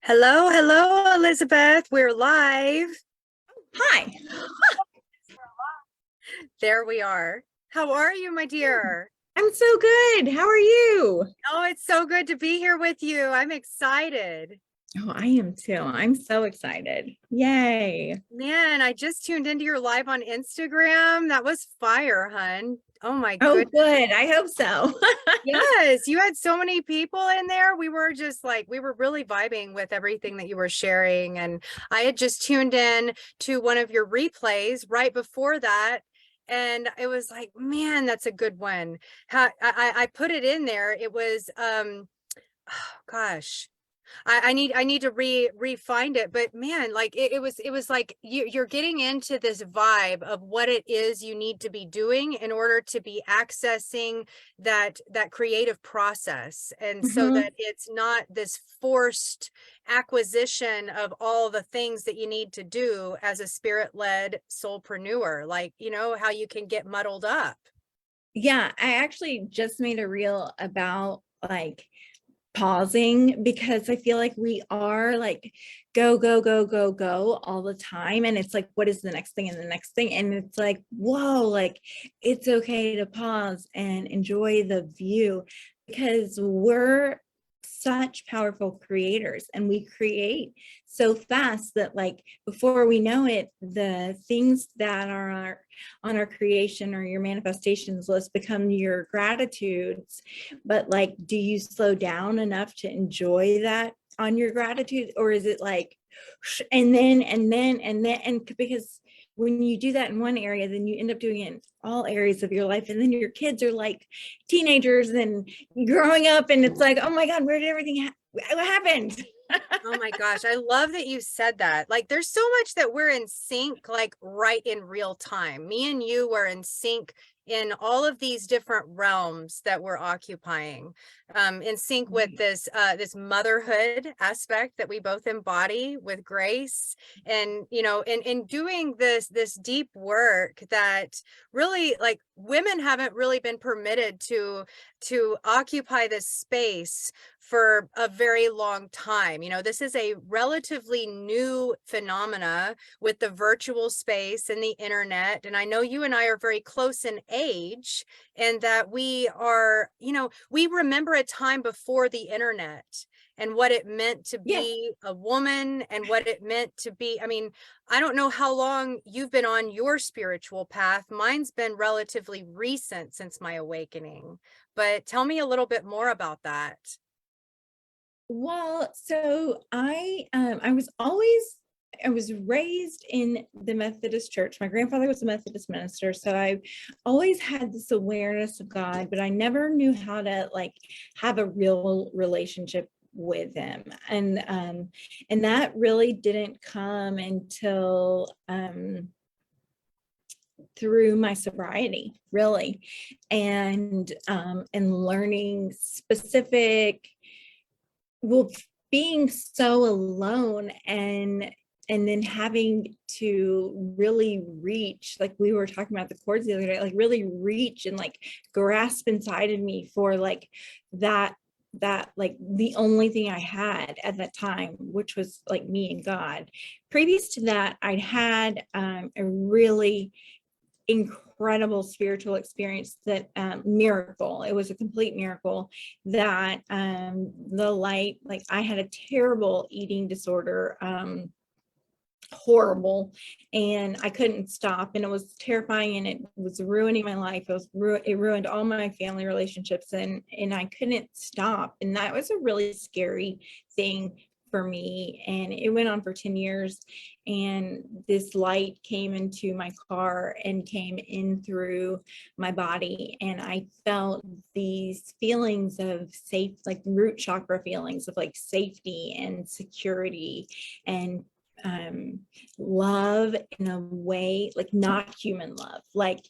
Hello, hello, Elizabeth. We're live. Hi, There we are. How are you, my dear? I'm so good. How are you? Oh, it's so good to be here with you. I'm excited. Oh, I am too. I'm so excited. Yay. Man, I just tuned into your live on Instagram. That was fire, hun. Oh my Oh, goodness. good. I hope so. Yes, you had so many people in there. We were just like, we were really vibing with everything that you were sharing. And I had just tuned in to one of your replays right before that. And it was like, man, that's a good one. I put it in there. It was, oh, gosh. I need to re-find it, but man, like it was like you're getting into this vibe of what it is you need to be doing in order to be accessing that creative process, and so Mhm. that it's not this forced acquisition of all the things that you need to do as a spirit-led soulpreneur, like how you can get muddled up. Yeah, I actually just made a reel about like pausing because I feel like we are like go, go, go, go, go all the time. And it's like, what is the next thing and the next thing? And it's like, whoa, like it's okay to pause and enjoy the view because we're such powerful creators and we create so fast that like before we know it, the things that are on our creation or your manifestations list become your gratitudes. But like, do you slow down enough to enjoy that on your gratitude? Or is it like, and because when you do that in one area, then you end up doing it in all areas of your life. And then your kids are like teenagers and growing up. And it's like, oh my God, where did everything what happened? Oh my gosh, I love that you said that. Like, there's so much that we're in sync, like right in real time. Me and you were in sync in all of these different realms that we're occupying, in sync with this motherhood aspect that we both embody with grace, and in doing this deep work that really, like, women haven't really been permitted to occupy this space for a very long time. This is a relatively new phenomena with the virtual space and the internet. And I know you and I are very close in age, and that we remember a time before the internet and what it meant to Yes. be a woman and what it meant to be. I mean, I don't know how long you've been on your spiritual path. Mine's been relatively recent since my awakening, but tell me a little bit more about that. Well, so I was raised in the Methodist church. My grandfather was a Methodist minister, so I always had this awareness of God, but I never knew how to like have a real relationship with him. And that really didn't come until through my sobriety, really. And learning specific, well, being so alone and then having to really reach, like we were talking about the chords the other day, like really reach and like grasp inside of me for like that like the only thing I had at that time, which was like me and God. Previous to that, I'd had a really incredible spiritual experience, that miracle, it was a complete miracle, that the light, like I had a terrible eating disorder, horrible, and I couldn't stop, and it was terrifying, and it was ruining my life. It ruined all my family relationships, and I couldn't stop, and that was a really scary thing for me. And it went on for 10 years, and this light came into my car and came in through my body, and I felt these feelings of safe, like root chakra feelings of like safety and security and love, in a way, like not human love, like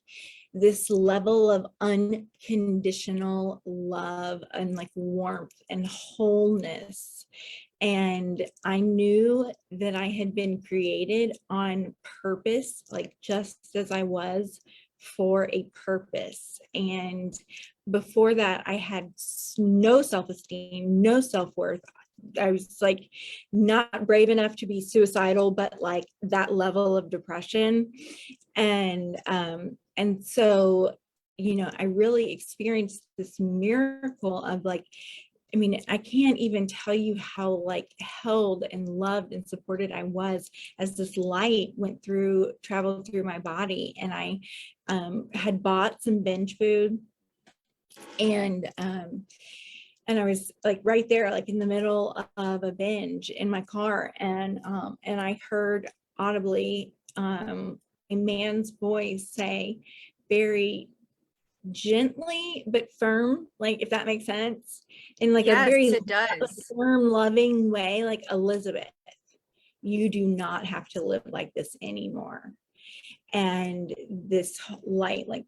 this level of unconditional love and like warmth and wholeness. And I knew that I had been created on purpose, like just as I was, for a purpose. And before that, I had no self-esteem, no self-worth. I was like not brave enough to be suicidal, but like that level of depression. And so, you know, I really experienced this miracle of like, I mean, I can't even tell you how like held and loved and supported I was as this light traveled through my body. And I had bought some binge food, and I was like right there, like in the middle of a binge in my car, and I heard audibly a man's voice say, very gently but firm, like, if that makes sense, in like a Yes, very it does. firm, loving way, like, Elizabeth, you do not have to live like this anymore. And this light like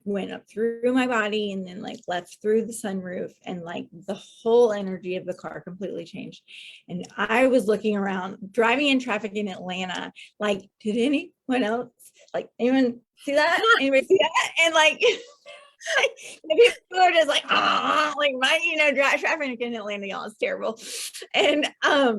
went up through my body and then like left through the sunroof, and like the whole energy of the car completely changed. And I was looking around driving in traffic in Atlanta, like, did anyone else, like, anyone see that, anybody see that? And like people are just like, ah, like, my, you know, traffic in Atlanta, y'all, is terrible. And I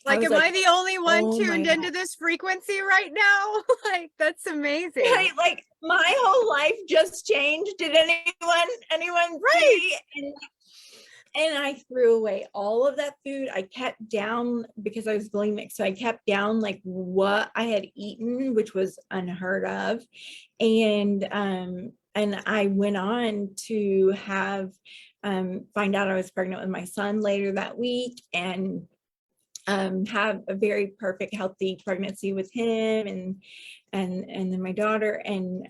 Like, was am I like, the only one oh my tuned God. into this frequency right now? Like, that's amazing. Right, like my whole life just changed. Did anyone Right. see? And I threw away all of that food. I kept down because I was bulimic. So I kept down like what I had eaten, which was unheard of. And I went on to find out I was pregnant with my son later that week, and have a very perfect, healthy pregnancy with him, and then my daughter. And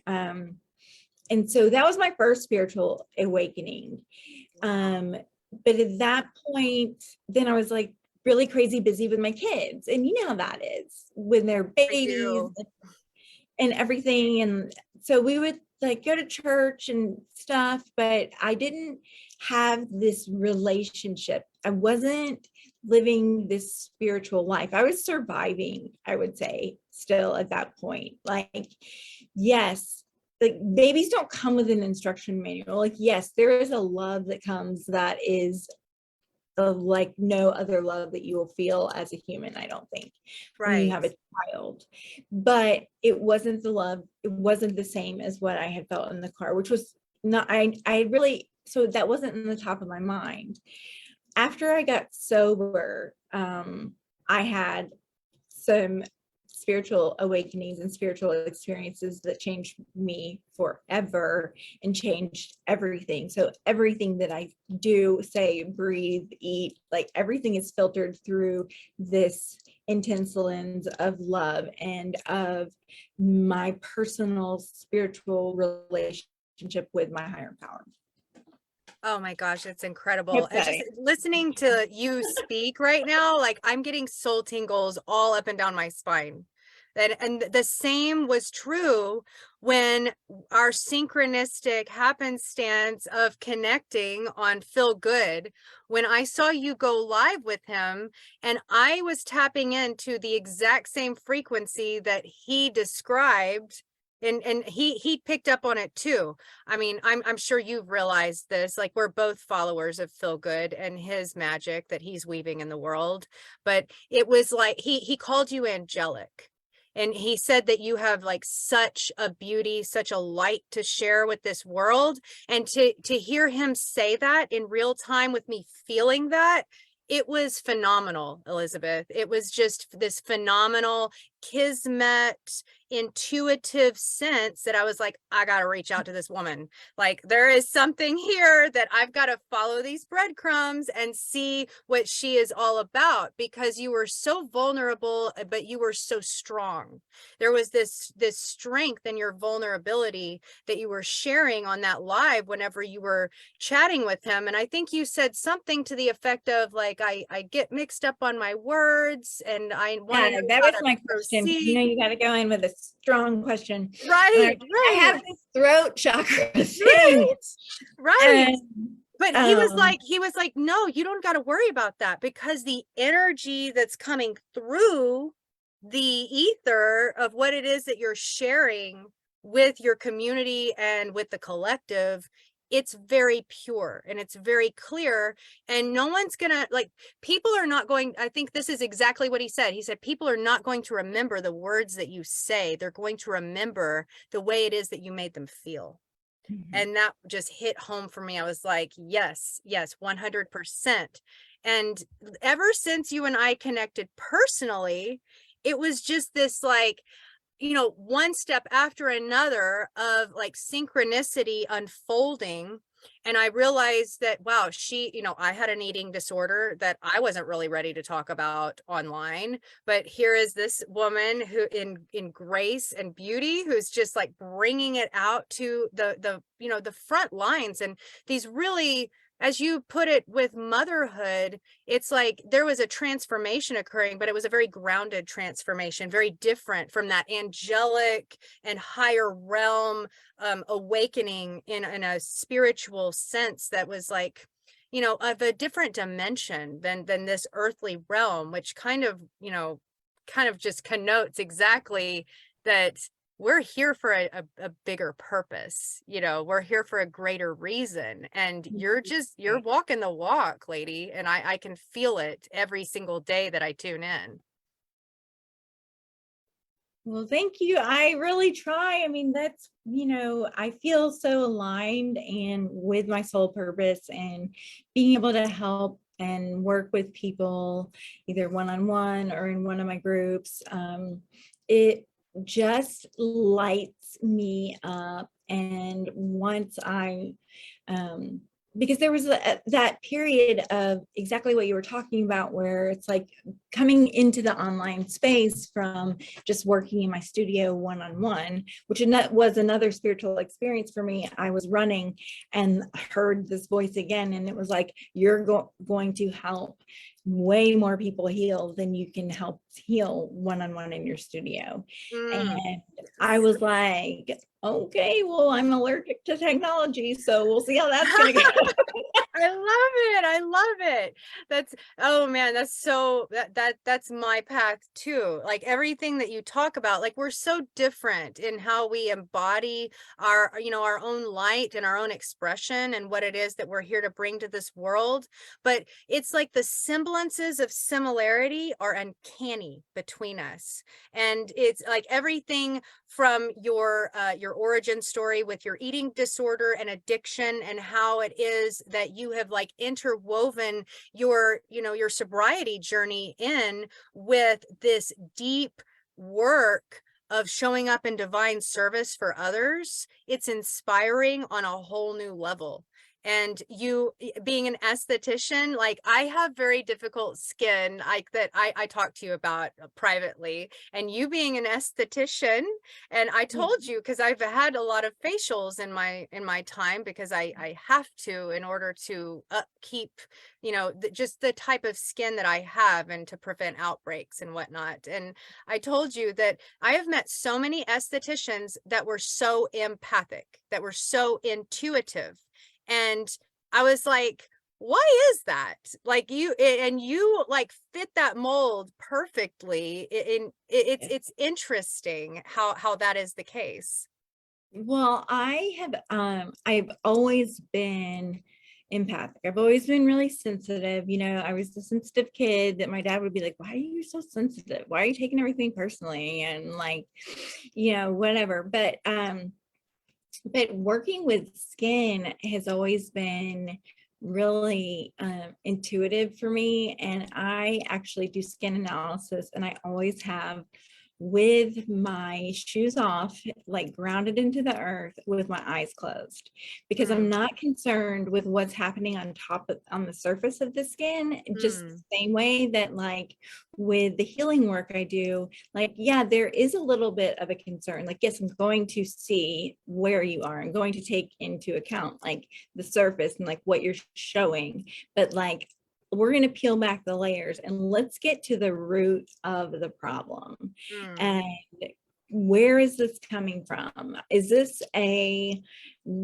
so that was my first spiritual awakening. But at that point, then I was like really crazy busy with my kids. And you know how that is when they're I babies do. and everything. And so we would like go to church and stuff, but I didn't have this relationship. I wasn't living this spiritual life. I was surviving, I would say, still at that point. Like, yes, like babies don't come with an instruction manual. Like, yes, there is a love that comes that is of like no other love that you will feel as a human, I don't think, when you Right. have a child. But it wasn't the love, it wasn't the same as what I had felt in the car, which was not, I really, so that wasn't in the top of my mind. After I got sober, I had some spiritual awakenings and spiritual experiences that changed me forever and changed everything. So everything that I do, say, breathe, eat, like everything is filtered through this intense lens of love and of my personal spiritual relationship with my higher power. Oh my gosh, it's incredible. And just Okay. listening to you speak right now, like I'm getting soul tingles all up and down my spine. And the same was true when our synchronistic happenstance of connecting on Feel Good, when I saw you go live with him, and I was tapping into the exact same frequency that he described. And he picked up on it too. I mean, I'm sure you've realized this, like we're both followers of Feel Good and his magic that he's weaving in the world. But it was like he called you angelic. And he said that you have like such a beauty, such a light to share with this world. And to hear him say that in real time with me feeling that, it was phenomenal, Elizabeth. It was just this phenomenal kismet, intuitive sense that I was like, I got to reach out to this woman. Like, there is something here that I've got to follow these breadcrumbs and see what she is all about, because you were so vulnerable, but you were so strong. There was this strength in your vulnerability that you were sharing on that live whenever you were chatting with him. And I think you said something to the effect of like, I get mixed up on my words and I want to Yeah, know that how was to my question. You know, proceed. you got to go in with a strong question. Right, I right, have this throat chakra thing, right, right. and But um, he was like, no, you don't got to worry about that, because the energy that's coming through the ether of what it is that you're sharing with your community and with the collective it's very pure and it's very clear, and no one's gonna, like, people are not going, I think this is exactly what he said. He said people are not going to remember the words that you say, they're going to remember the way it is that you made them feel. Mhm. And that just hit home for me. I was like, yes, yes, 100%. And ever since you and I connected personally, it was just this, like, one step after another of like synchronicity unfolding. And I realized that, wow, I had an eating disorder that I wasn't really ready to talk about online. But here is this woman who in grace and beauty, who's just like bringing it out to the front lines. And these really, as you put it with motherhood, it's like there was a transformation occurring, but it was a very grounded transformation, very different from that angelic and higher realm awakening in a spiritual sense that was like, of a different dimension than this earthly realm, which kind of just connotes exactly that we're here for a bigger purpose. We're here for a greater reason, and you're Right. walking the walk, lady, and I can feel it every single day that I tune in. Well, thank you. I really try. I mean, I feel so aligned and with my soul purpose and being able to help and work with people either one-on-one or in one of my groups. It just lights me up. And once um, because there was that period of exactly what you were talking about, where it's like coming into the online space from just working in my studio one-on-one, which was another spiritual experience for me. I was running and heard this voice again, and it was like, you're going to help way more people heal than you can help heal one-on-one in your studio. Mm. And I was like, okay, well, I'm allergic to technology, so we'll see how that's going to go. I love it. I love it. Oh man, that's so that's my path too. Like everything that you talk about, like we're so different in how we embody our own light and our own expression and what it is that we're here to bring to this world. But it's like the semblances of similarity are uncanny between us. And it's like everything from your origin story with your eating disorder and addiction, and how it is that you have like interwoven your sobriety journey in with this deep work of showing up in divine service for others. It's inspiring on a whole new level. And you being an esthetician, like I have very difficult skin, like that I talk to you about privately, and you being an esthetician, and I told you, because I've had a lot of facials in my time, because I have to, in order to upkeep, just the type of skin that I have, and to prevent outbreaks and whatnot. And I told you that I have met so many estheticians that were so empathic, that were so intuitive. And I was like, why is that? Like you like fit that mold perfectly. It's interesting how that is the case. Well, I've always been empathic. I've always been really sensitive. I was the sensitive kid that my dad would be like, why are you so sensitive? Why are you taking everything personally? And like, whatever. But working with skin has always been really intuitive for me. And I actually do skin analysis, and I always have, with my shoes off, like grounded into the earth with my eyes closed, because I'm Mm, not concerned with what's happening on the surface of the skin, just mm, the same way that like with the healing work I do, like, yeah, there is a little bit of a concern. Like, yes, I'm going to see where you are. I'm going to take into account like the surface and like what you're showing, but like, we're going to peel back the layers and let's get to the root of the problem. mm. And where is this coming from? Is this a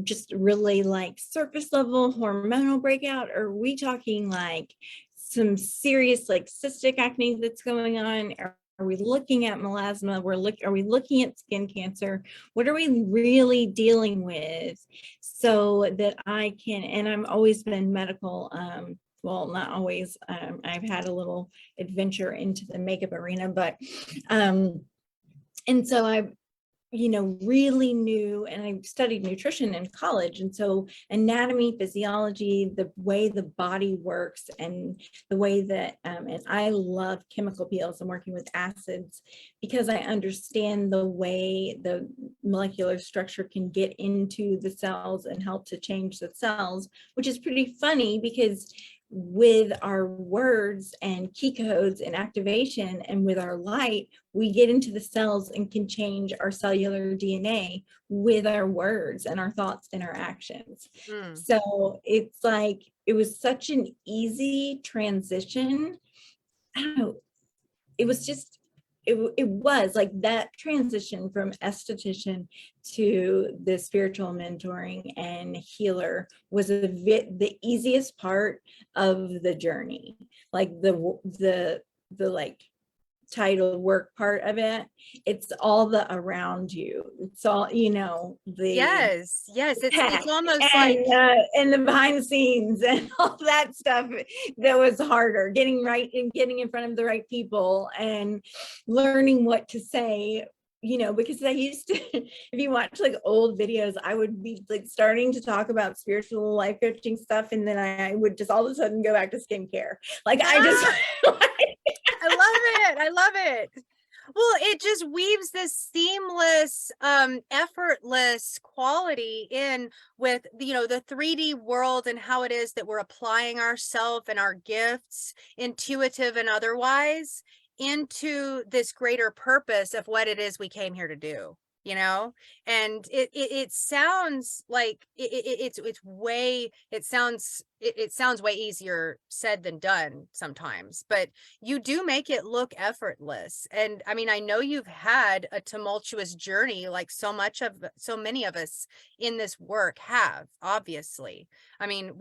just really like surface level hormonal breakout? Or are we talking like some serious like cystic acne that's going on? Are Are we looking at melasma? Are we looking at skin cancer? What are we really dealing with, so that I can, and I've always been medical, well, not always, I've had a little adventure into the makeup arena, but and so I, really knew, and I studied nutrition in college. And so anatomy, physiology, the way the body works, and the way that, and I love chemical peels and working with acids, because I understand the way the molecular structure can get into the cells and help to change the cells, which is pretty funny because with our words and key codes and activation, and with our light, we get into the cells and can change our cellular DNA with our words and our thoughts and our actions. Mm. So it's like, it was such an easy transition. I don't know, it was just, it was like that transition from esthetician to the spiritual mentoring and healer was the easiest part of the journey. Like the like title work part of it, it's all the around you, it's all, the Yes, it's tech almost like, and the behind the scenes and all that stuff that was harder, getting right and getting in front of the right people and learning what to say, because I used to, if you watch like old videos, I would be like starting to talk about spiritual life coaching stuff, and then I would just all of a sudden go back to skincare. Like I just I love it. I love it. Well, it just weaves this seamless, effortless quality in with, the 3D world and how it is that we're applying ourselves and our gifts, intuitive and otherwise, into this greater purpose of what it is we came here to do. And it sounds like it sounds way easier said than done sometimes, but you do make it look effortless. And I mean, I know you've had a tumultuous journey, like so many of us in this work have, obviously. I mean,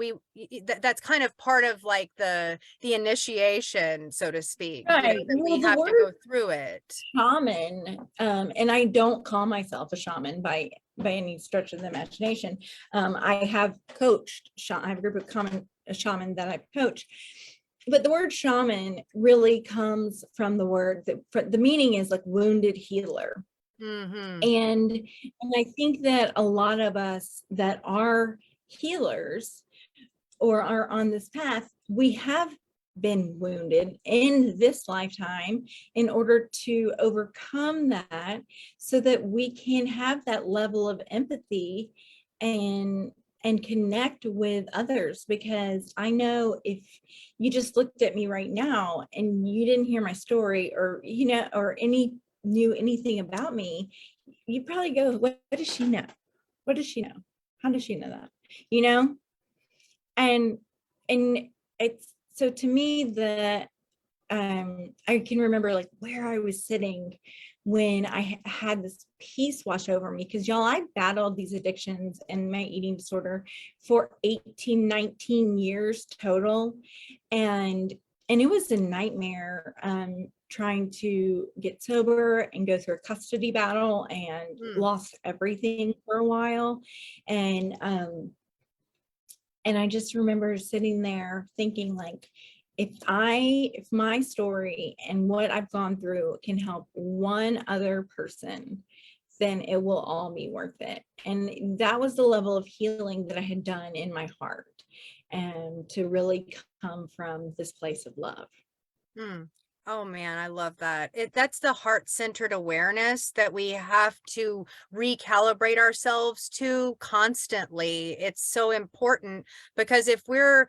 that's kind of part of like the initiation, so to speak, right. that Well, we the have to go word through it. shaman, and I don't call myself a shaman by any stretch of the imagination. I have coached, I have a group of shaman that I coach, but the word shaman really comes from the word that the meaning is like wounded healer. Mm-hmm. And I think that a lot of us that are healers or are on this path, we have been wounded in this lifetime in order to overcome that, so that we can have that level of empathy and connect with others. Because I know if you just looked at me right now and you didn't hear my story, or or knew anything about me, you'd probably go, what does she know? What does she know? How does she know that? And it's, so to me, that I can remember like where I was sitting when I had this peace wash over me, because y'all, I battled these addictions and my eating disorder for 18, 19 years total. And it was a nightmare, trying to get sober and go through a custody battle, and lost everything for a while. And I just remember sitting there thinking, like, if my story and what I've gone through can help one other person, then it will all be worth it. And that was the level of healing that I had done in my heart, and to really come from this place of love. Mm. Oh man, I love that. That's the heart-centered awareness that we have to recalibrate ourselves to constantly. It's so important, because if we're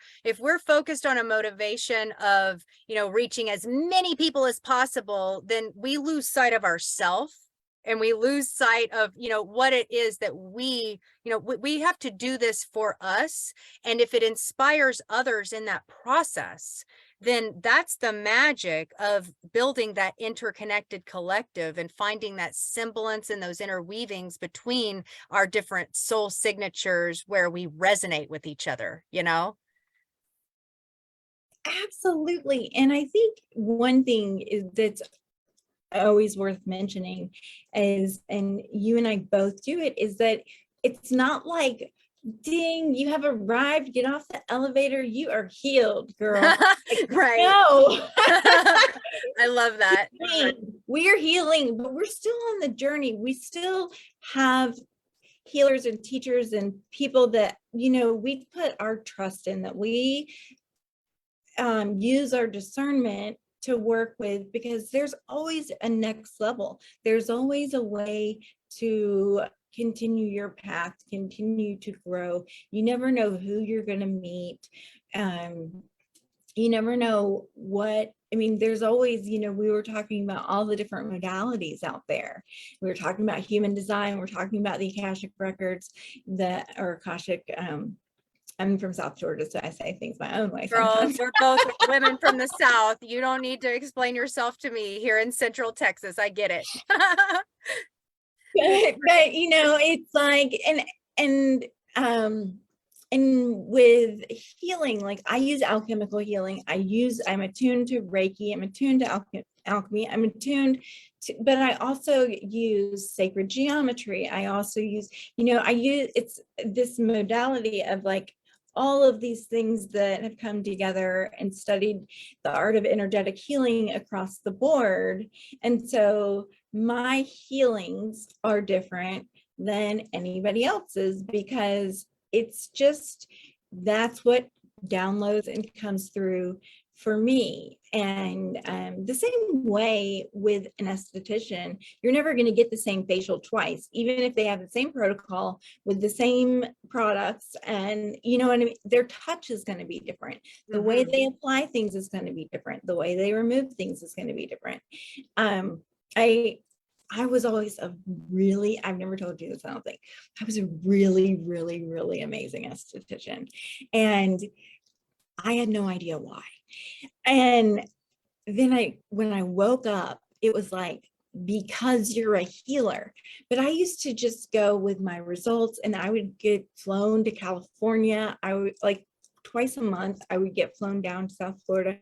focused on a motivation of, reaching as many people as possible, then we lose sight of ourselves, and we lose sight of, what it is that we have to do this for us. And if it inspires others in that process, then that's the magic of building that interconnected collective and finding that semblance and those interweavings between our different soul signatures where we resonate with each other, Absolutely. And I think one thing is always worth mentioning is, and you and I both do it, is that it's not like, ding, you have arrived, get off the elevator, you are healed, girl. Like, Right. no. I love that. We are healing, but we're still on the journey. We still have healers and teachers and people that, you know, we put our trust in, that we use our discernment to work with, because there's always a next level. There's always a way to continue your path, continue to grow. You never know who you're going to meet. You never know what, I mean, there's always, you know, we were talking about all the different modalities out there. We were talking about human design. We're talking about the Akashic records, that, or Akashic, I'm from South Georgia, so I say things my own way Girl, sometimes. we're both women from the South. You don't need to explain yourself to me here in Central Texas. I get it. But you know, it's like, and um and with healing, like I use alchemical healing. I'm attuned to Reiki, I'm attuned to alchemy, I'm attuned to, but I also use sacred geometry. I also use, you know, it's this modality of like all of these things that have come together and studied the art of energetic healing across the board. And so my healings are different than anybody else's, because it's just, that's what downloads and comes through for me. And the same way with an esthetician, you're never going to get the same facial twice, even if they have the same protocol with the same products. And you know what I mean? Their touch is going to be different. The way they apply things is going to be different. The way they remove things is going to be different. I was always a really, I've never told you this, I don't think. I was a really, really, really amazing esthetician. And I had no idea why. And then when I woke up, it was like, because you're a healer. But I used to just go with my results, and I would get flown to California. I would, like, twice a month, I would get flown down to South Florida,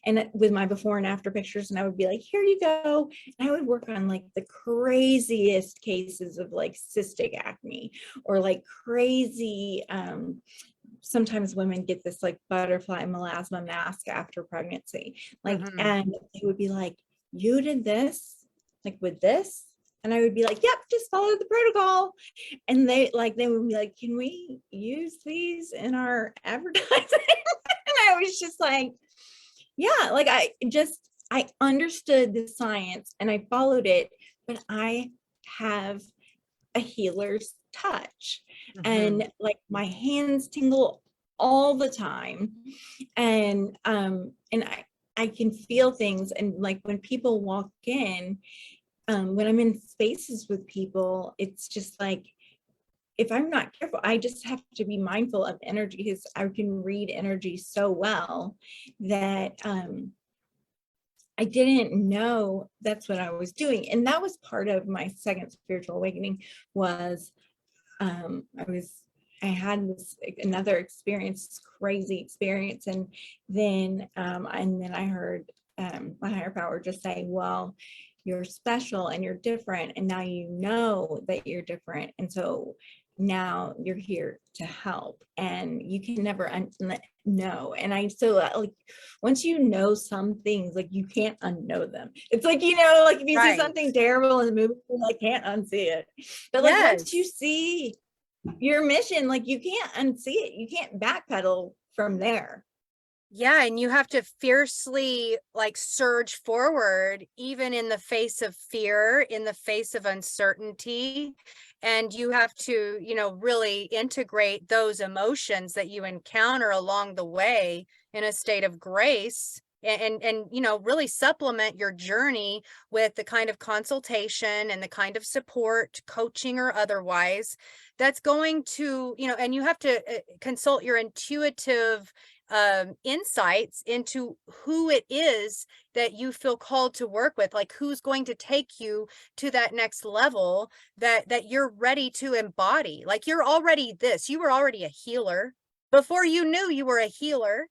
and with my before and after pictures, and I would be like, here you go. And I would work on like the craziest cases of like cystic acne, or like crazy, sometimes women get this like butterfly melasma mask after pregnancy, like, and they would be like, you did this, like with this? And I would be like, yep, just follow the protocol. And they would be like, can we use these in our advertising? And I was just like, yeah, like I understood the science and I followed it, but I have a healer's touch. And like my hands tingle all the time. And I can feel things. And like when people walk in, when I'm in spaces with people, it's just like, if I'm not careful, I just have to be mindful of energy, because I can read energy so well that I didn't know that's what I was doing. And that was part of my second spiritual awakening, was I had this another experience, this crazy experience. And then I heard my higher power just say, well, you're special and you're different. And now you know that you're different. And so now you're here to help, and you can never know. And like, once you know some things, like you can't unknow them. It's like, you know, like if you see something terrible in the movie, you like can't unsee it. But like once you see your mission, like you can't unsee it. You can't backpedal from there. Yeah, and you have to fiercely like surge forward, even in the face of fear, in the face of uncertainty. And you have to, you know, really integrate those emotions that you encounter along the way in a state of grace, and you know, really supplement your journey with the kind of consultation and the kind of support, coaching or otherwise, that's going to, you know, and you have to consult your intuitive insights into who it is that you feel called to work with, like who's going to take you to that next level that you're ready to embody. Like you're already this, you were already a healer before you knew you were a healer.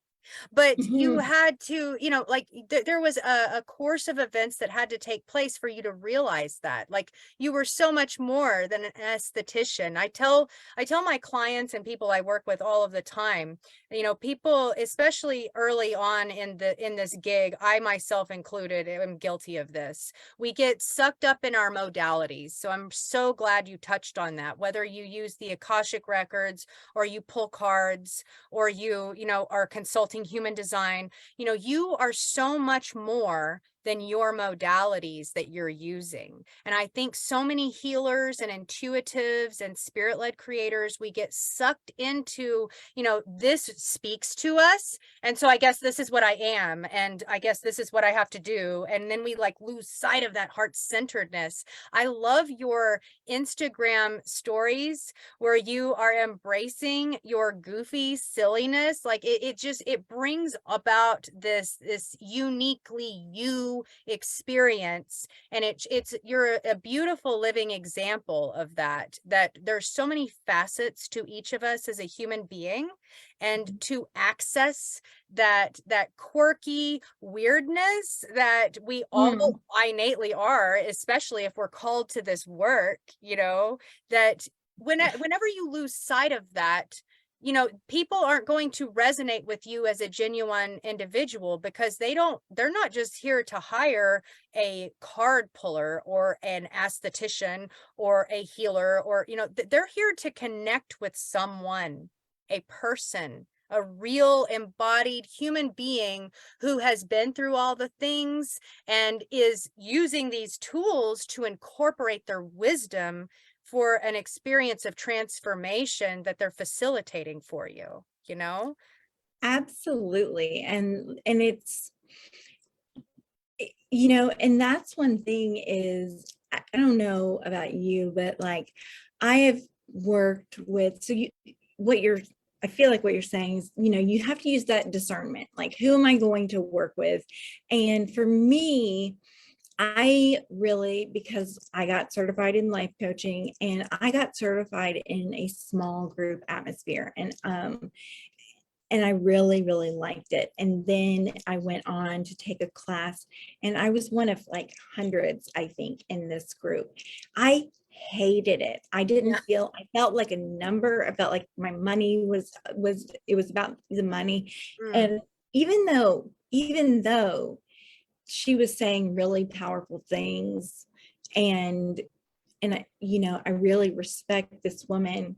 but you Mhm. had to, you know, like there was a course of events that had to take place for you to realize that, like, you were so much more than an esthetician. I tell my clients and people I work with all of the time, you know, people, especially early on in this gig, I myself included, am guilty of this. We get sucked up in our modalities. So I'm so glad you touched on that. Whether you use the Akashic records or you pull cards or you know, are consulting human design, you know, you are so much more than your modalities that you're using. And I think so many healers and intuitives and spirit-led creators, we get sucked into, you know, this speaks to us. And so I guess this is what I am. And I guess this is what I have to do. And then we like lose sight of that heart-centeredness. I love your Instagram stories where you are embracing your goofy silliness. Like it just, it brings about this uniquely you experience. And you're a beautiful living example of that, that there's so many facets to each of us as a human being, and to access that quirky weirdness that we all Mm. innately are, especially if we're called to this work, you know, that whenever you lose sight of that, you know, people aren't going to resonate with you as a genuine individual, because they're not just here to hire a card puller or an esthetician or a healer, or, you know, they're here to connect with someone, a person, a real embodied human being who has been through all the things and is using these tools to incorporate their wisdom for an experience of transformation that they're facilitating for you, you know? Absolutely. And it's, you know, and that's one thing is, I don't know about you, but like I have worked with, so you, what you're, I feel like what you're saying is, you know, you have to use that discernment, like who am I going to work with? And for me, I really, because I got certified in life coaching and I got certified in a small group atmosphere, and I really, really liked it. And then I went on to take a class, and I was one of like hundreds, I think, in this group. I hated it. I didn't Yeah. feel, I felt like a number. I felt like my money it was about the money. Mm, And even though she was saying really powerful things, and you know, I really respect this woman,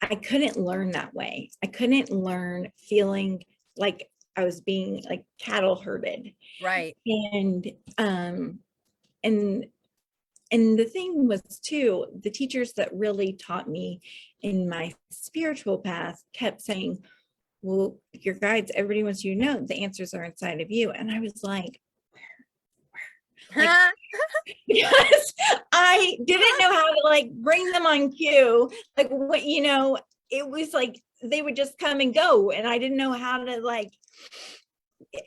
I couldn't learn that way. I couldn't learn feeling like I was being like cattle herded. right. And and and the thing was too, the teachers that really taught me in my spiritual path kept saying, well, your guides, everybody wants you to know the answers are inside of you. And I was like, because I didn't know how to like bring them on cue. Like what, you know, it was like they would just come and go. And I didn't know how to like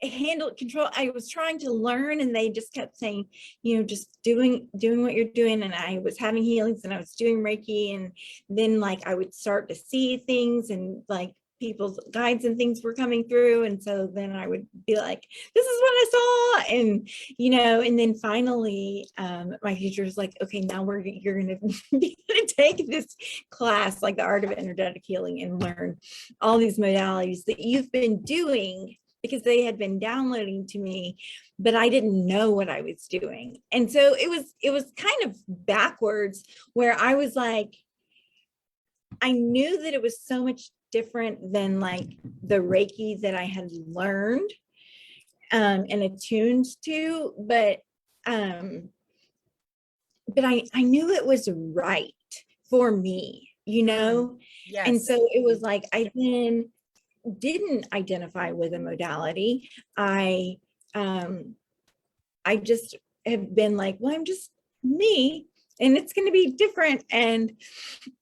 handle control. I was trying to learn and they just kept saying, you know, just doing what you're doing. And I was having healings and I was doing Reiki. And then like I would start to see things and like people's guides and things were coming through. And so then I would be like, this is what I saw. And, you know, and then finally my teacher was like, okay, now you're going to take this class, like the art of energetic healing, and learn all these modalities that you've been doing, because they had been downloading to me, but I didn't know what I was doing. And so it was kind of backwards, where I was like, I knew that it was so much different than like the Reiki that I had learned and attuned to, um, but I knew it was right for me, you Mm, know? And yes. so it was like, I then didn't identify with a modality. Um, I just have been like, well, I'm just me and it's going to be different. And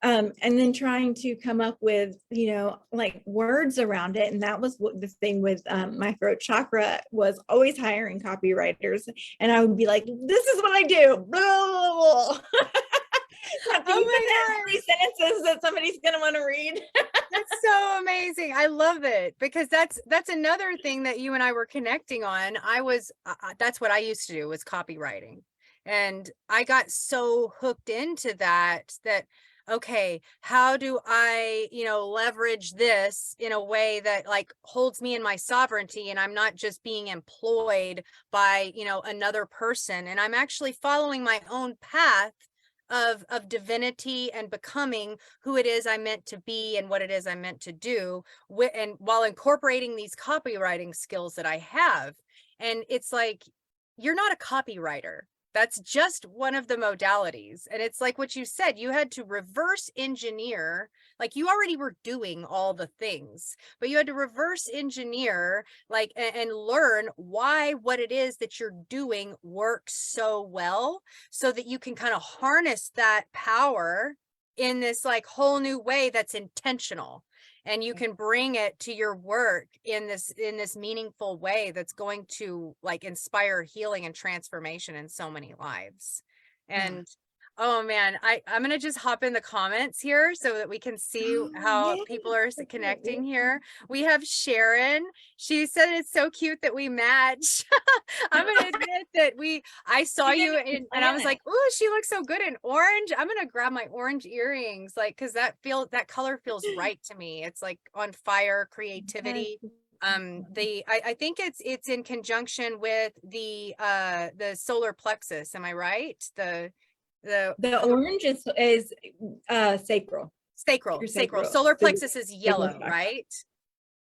then trying to come up with, you know, like words around it. And that was what the thing with my throat chakra was, always hiring copywriters. And I would be like, this is what I do. Blah, blah, blah. Can Oh you put my that in God. 3 sentences that somebody's gonna want to read? That's so amazing. I love it because that's another thing that you and I were connecting on. That's what I used to do, was copywriting. And I got so hooked into that okay, how do I, leverage this in a way that like holds me in my sovereignty, and I'm not just being employed by, another person, and I'm actually following my own path of divinity and becoming who it is I'm meant to be and what it is I'm meant to do, and while incorporating these copywriting skills that I have. And it's like, you're not a copywriter. That's just one of the modalities. And it's like what you said, you had to reverse engineer, like you already were doing all the things, but you had to reverse engineer, like, and learn why what it is that you're doing works so well, so that you can kind of harness that power in this like whole new way that's intentional, and you can bring it to your work in this meaningful way that's going to like inspire healing and transformation in so many lives. Yeah. And oh man, I'm gonna just hop in the comments here so that we can see Oh, how yeah. people are connecting here. We have Sharon. She said it's so cute that we match. I'm gonna admit that I saw We you didn't in, and I plan was it. like, "Ooh, she looks so good in orange." I'm gonna grab my orange earrings, like, because that color feels right to me. It's like on fire, Yes. creativity. I think it's in conjunction with the solar plexus. Am I right? The The color orange is sacral. sacral, Your sacral. sacral. Solar So plexus is sacral yellow, chakra. right?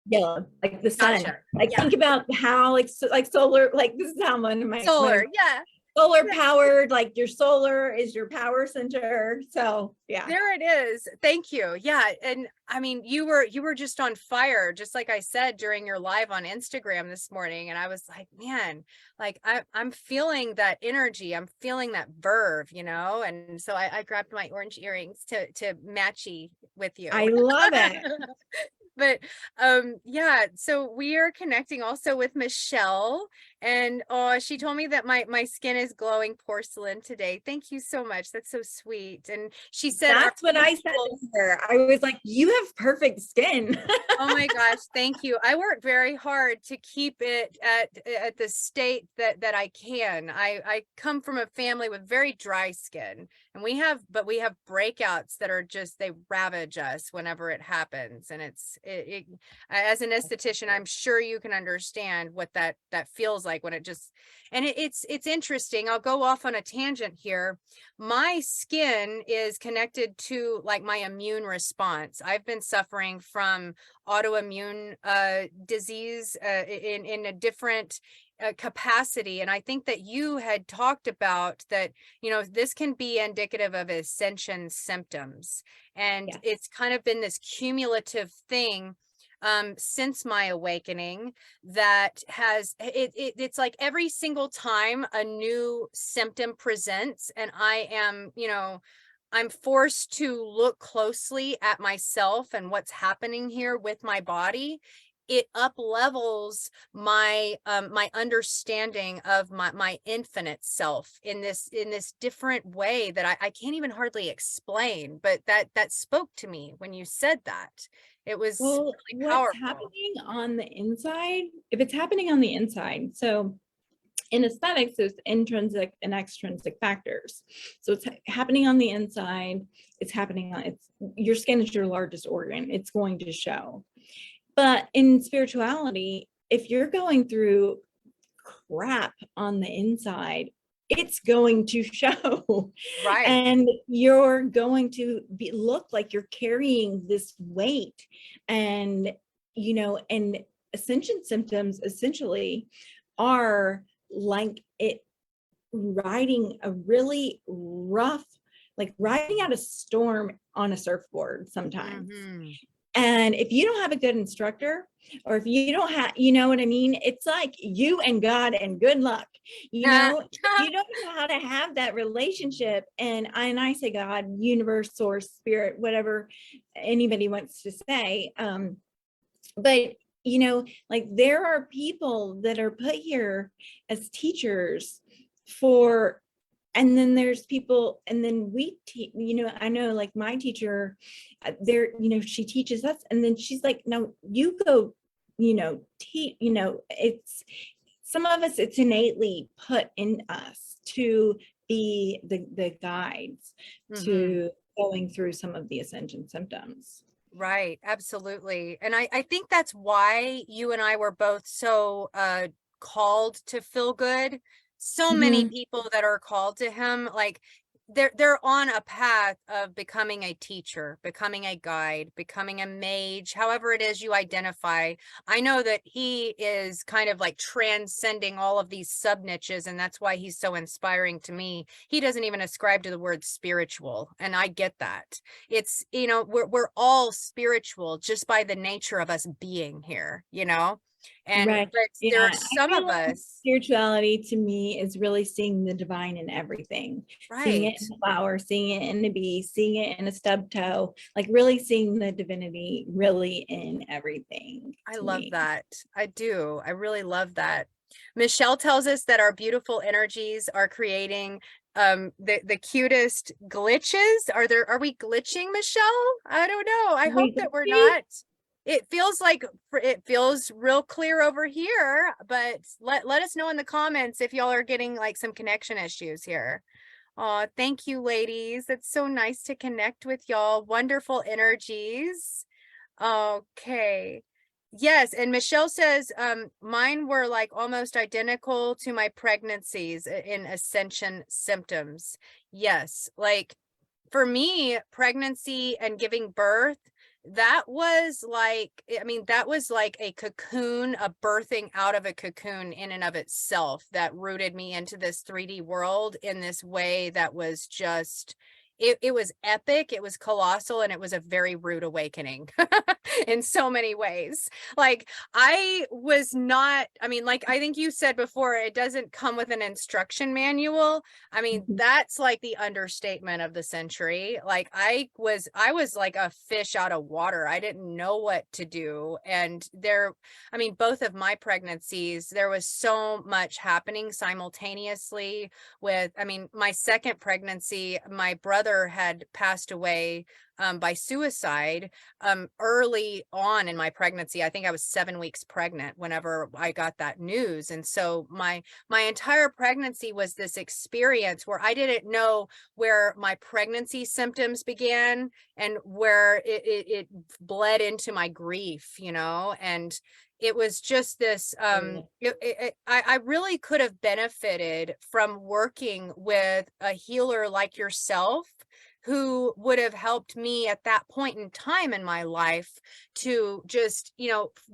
Yellow, like the sun. Gotcha. Like Yeah. think about how like solar, like this is how one of my Solar. Yeah. solar powered, like your solar is your power center. So yeah. There it is. Thank you. Yeah. And I mean, you were just on fire, just like I said during your live on Instagram this morning. And I was like, man, like I'm feeling that energy. I'm feeling that verve, And so I grabbed my orange earrings to matchy with you. I love it. But yeah, so we are connecting also with Michelle, and she told me that my skin is glowing porcelain today. Thank you so much. That's so sweet. And she said our That's what I said to pupils. her. I was like, you have perfect skin. Oh my gosh, thank you. I work very hard to keep it at the state that I can. I come from a family with very dry skin, and we have breakouts that are just, they ravage us whenever it happens. And as an esthetician, I'm sure you can understand what that feels like when it just, and it's interesting. I'll go off on a tangent here. My skin is connected to like my immune response. I've been suffering from autoimmune disease in a different capacity. And I think that you had talked about that, this can be indicative of ascension symptoms. And Yes. it's kind of been this cumulative thing since my awakening that it's like every single time a new symptom presents, and I am, I'm forced to look closely at myself and what's happening here with my body. It up levels my my understanding of my infinite self in this different way that I can't even hardly explain. But that spoke to me when you said that. It was Well, really what's powerful. happening on the inside, if it's happening on the inside, so in aesthetics, there's intrinsic and extrinsic factors. So it's happening on the inside, it's happening on, it's, your skin is your largest organ, it's going to show. But in spirituality, if you're going through crap on the inside, it's going to show. Right. And you're going to look like you're carrying this weight. And and ascension symptoms essentially are like it riding a really rough, like riding out a storm on a surfboard sometimes. Mhm. And if you don't have a good instructor, or if you don't have, you know what I mean? It's like you and God and good luck. You don't know how to have that relationship. And I say God, universe, source, spirit, whatever anybody wants to say. But like there are people that are put here as teachers for and then there's people, and then we teach, I know like my teacher there, she teaches us, and then she's like, no, you go, teach, it's some of us, it's innately put in us to be the guides Mm-hmm. to going through some of the ascension symptoms. Right, absolutely. And I think that's why you and I were both so called to feel good. So many Mhm. people that are called to him, like they're on a path of becoming a teacher, becoming a guide, becoming a mage, however it is you identify. I know that he is kind of like transcending all of these sub niches, and that's why he's so inspiring to me. He doesn't even ascribe to the word spiritual, and I get that. It's, we're all spiritual just by the nature of us being here, and Right. but there are Yeah. I some feel of like us. spirituality to me is really seeing the divine in everything, seeing it Right. in the flower, seeing it in the bee, seeing it in a stub toe, like really seeing the divinity really in everything I to love me. that. I do. I really love that. Michelle tells us that our beautiful energies are creating the cutest glitches. Are we glitching, Michelle? I don't know. I hope We that we're see. not. It feels like it feels real clear over here, but let us know in the comments if y'all are getting like some connection issues here. Oh, thank you, ladies. It's so nice to connect with y'all. Wonderful energies. Okay. Yes, and Michelle says, mine were like almost identical to my pregnancies in ascension symptoms. Yes, like for me, pregnancy and giving birth, that was like, I mean, that was like a cocoon, a birthing out of a cocoon in and of itself that rooted me into this 3D world in this way that was just, it was epic, it was colossal, and it was a very rude awakening in so many ways. Like I was not, I mean, like I think you said before, it doesn't come with an instruction manual. I mean, Mhm. that's like the understatement of the century. Like I was like a fish out of water. I didn't know what to do. And I mean, both of my pregnancies, there was so much happening simultaneously with, I mean, my second pregnancy, my brother had passed away by suicide early on in my pregnancy. I think I was 7 weeks pregnant whenever I got that news. And so my entire pregnancy was this experience where I didn't know where my pregnancy symptoms began and where it bled into my grief, and it was just this I really could have benefited from working with a healer like yourself who would have helped me at that point in time in my life to just,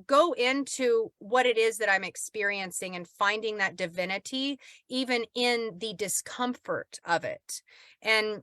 go into what it is that I'm experiencing and finding that divinity, even in the discomfort of it. And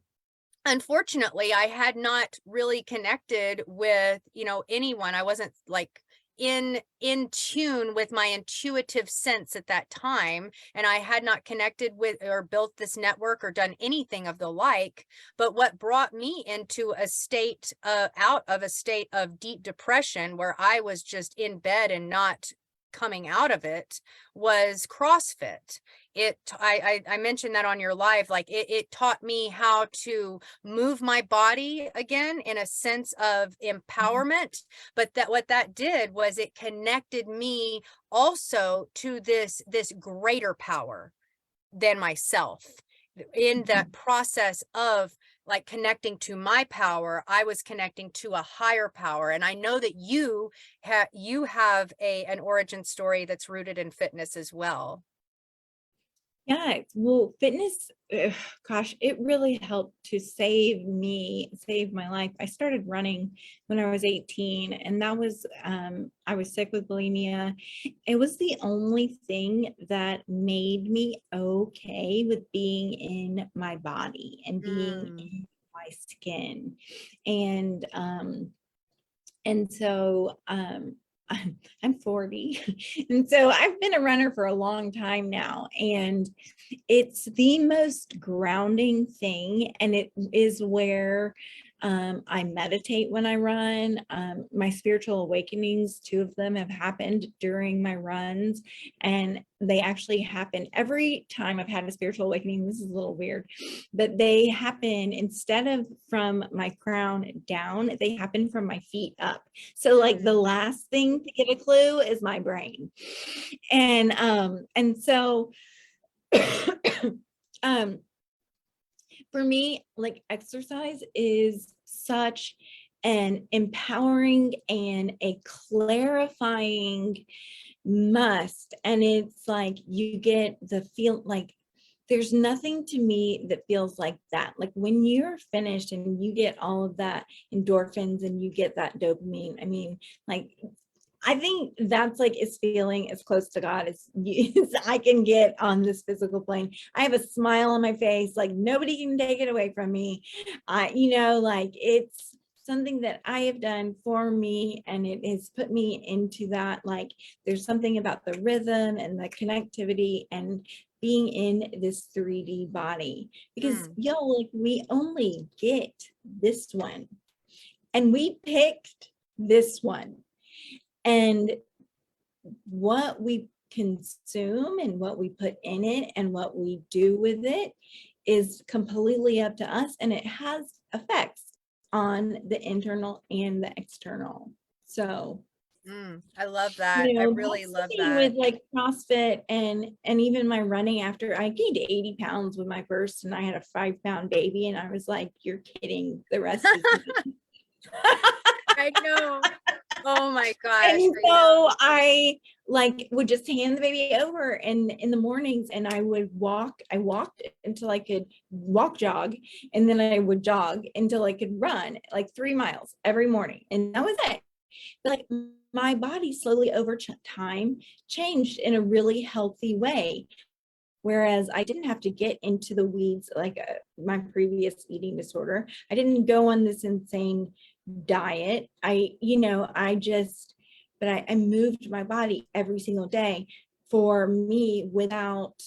unfortunately, I had not really connected with, anyone. I wasn't like in tune with my intuitive sense at that time, and I had not connected with or built this network or done anything of the like. But what brought me into a state out of a state of deep depression where I was just in bed and not coming out of it was CrossFit. I mentioned that on your live, like it taught me how to move my body again in a sense of empowerment. But that what that did was it connected me also to this greater power than myself. In that process of like connecting to my power, I was connecting to a higher power. And I know that you have an origin story that's rooted in fitness as well. Yeah, well, fitness, gosh, it really helped to save my life. I started running when I was 18, and that was, I was sick with bulimia. It was the only thing that made me okay with being in my body and being Mm. in my skin. And, and so I'm 40. And so I've been a runner for a long time now. And it's the most grounding thing. And it is where I meditate when I run. My spiritual awakenings, 2 of them have happened during my runs, and they actually happen every time I've had a spiritual awakening. This is a little weird, but they happen instead of from my crown down, they happen from my feet up. So like the last thing to get a clue is my brain. And so um for me, like exercise is such an empowering and a clarifying must. And it's like you get the feel like there's nothing to me that feels like that. Like when you're finished and you get all of that endorphins and you get that dopamine, I mean, like I think that's like is feeling as close to God as, as I can get on this physical plane. I have a smile on my face, like nobody can take it away from me. Like it's something that I have done for me, and it has put me into that. Like there's something about the rhythm and the connectivity and being in this 3D body, because like we only get this one, and we picked this one. And what we consume and what we put in it and what we do with it is completely up to us, and it has effects on the internal and the external. So I love that. I really love that. With like CrossFit and even my running, after I gained 80 pounds with my first, and I had a 5-pound baby, and I was like, you're kidding, the rest is I know. Oh my gosh. And so I like would just hand the baby over, and in the mornings, and I walked until I could jog, and then I would jog until I could run like 3 miles every morning. And that was it. Like my body slowly over time changed in a really healthy way. Whereas I didn't have to get into the weeds like my previous eating disorder. I didn't go on this insane diet. I moved my body every single day for me without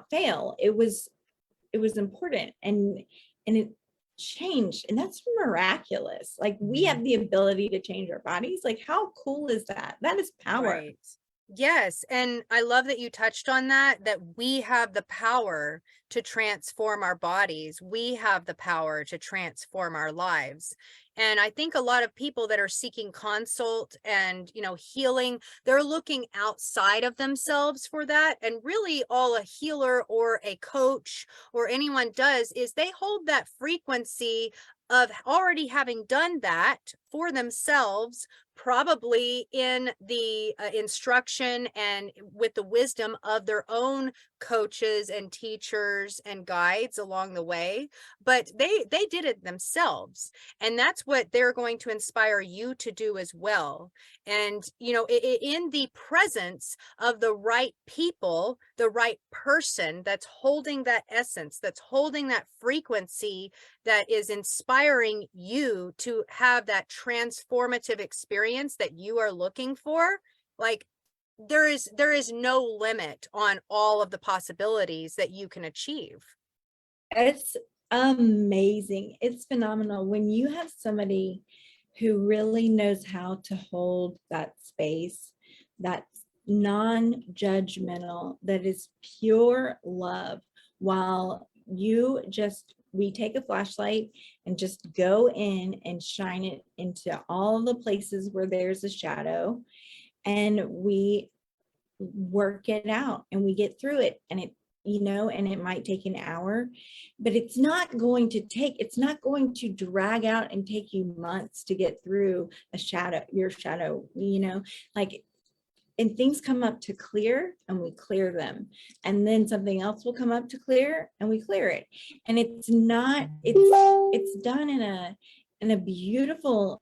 fail. It was important, and it changed, and that's miraculous. Like we have the ability to change our bodies. Like how cool is that? That is power. Right. Yes. And I love that you touched on that we have the power to transform our bodies. We have the power to transform our lives. And I think a lot of people that are seeking consult and, healing, they're looking outside of themselves for that. And really all a healer or a coach or anyone does is they hold that frequency of already having done that for themselves, probably in the instruction and with the wisdom of their own coaches and teachers and guides along the way, but they did it themselves, and that's what they're going to inspire you to do as well. And in the presence of the right people, the right person that's holding that essence, that's holding that frequency, that is inspiring you to have that transformative experience that you are looking for, like there is no limit on all of the possibilities that you can achieve. It's amazing. It's phenomenal when you have somebody who really knows how to hold that space, that's non-judgmental, that is pure love, while we take a flashlight and just go in and shine it into all the places where there's a shadow, and we work it out and we get through it. And it might take an hour, but it's not going to drag out and take you months to get through your shadow, like, and things come up to clear and we clear them, and then something else will come up to clear and we clear it. And it's done in a beautiful,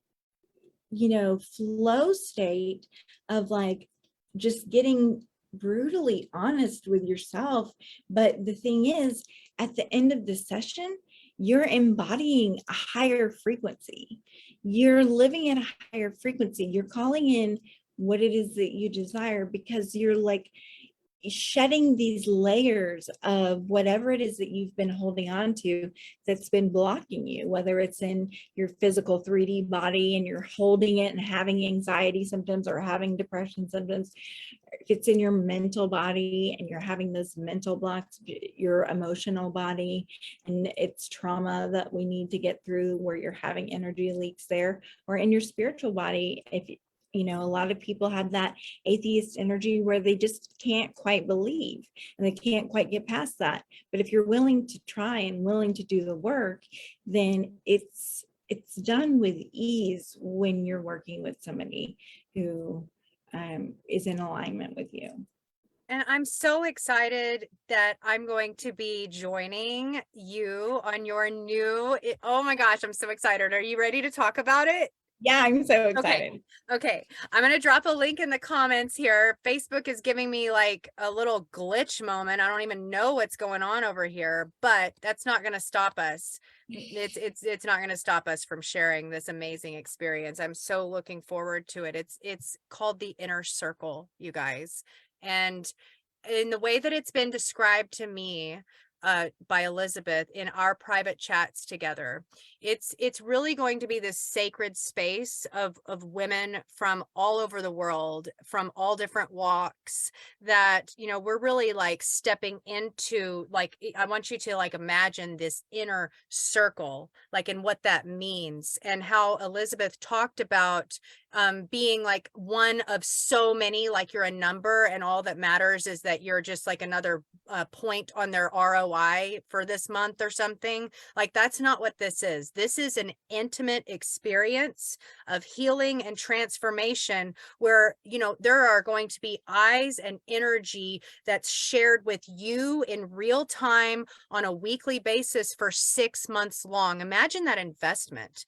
flow state of like just getting brutally honest with yourself. But the thing is, at the end of the session, you're embodying a higher frequency. You're living at a higher frequency. You're calling in what it is that you desire, because you're like, shedding these layers of whatever it is that you've been holding on to that's been blocking you, whether it's in your physical 3D body and you're holding it and having anxiety symptoms or having depression symptoms, if it's in your mental body and you're having those mental blocks, your emotional body, and it's trauma that we need to get through where you're having energy leaks there, or in your spiritual body, if you know, a lot of people have that atheist energy where they just can't quite believe and they can't quite get past that. But if you're willing to try and willing to do the work, then it's done with ease when you're working with somebody who is in alignment with you. And I'm so excited that I'm going to be joining you on your new, oh my gosh, I'm so excited. Are you ready to talk about it? Yeah, I'm so Okay. excited. Okay. I'm going to drop a link in the comments here. Facebook is giving me like a little glitch moment. I don't even know what's going on over here, but that's not going to stop us. It's not going to stop us from sharing this amazing experience. I'm so looking forward to it. It's called the Inner Circle, you guys. And in the way that it's been described to me, by Elizabeth in our private chats together, it's really going to be this sacred space of women from all over the world, from all different walks, that, you know, we're really like stepping into, like, I want you to like imagine this inner circle, like, and what that means, and how Elizabeth talked about being like one of so many, like you're a number and all that matters is that you're just like another point on their ROI for this month or something. Like, that's not what this is. This is an intimate experience of healing and transformation where, you know, there are going to be eyes and energy that's shared with you in real time on a weekly basis for 6 months long. Imagine that investment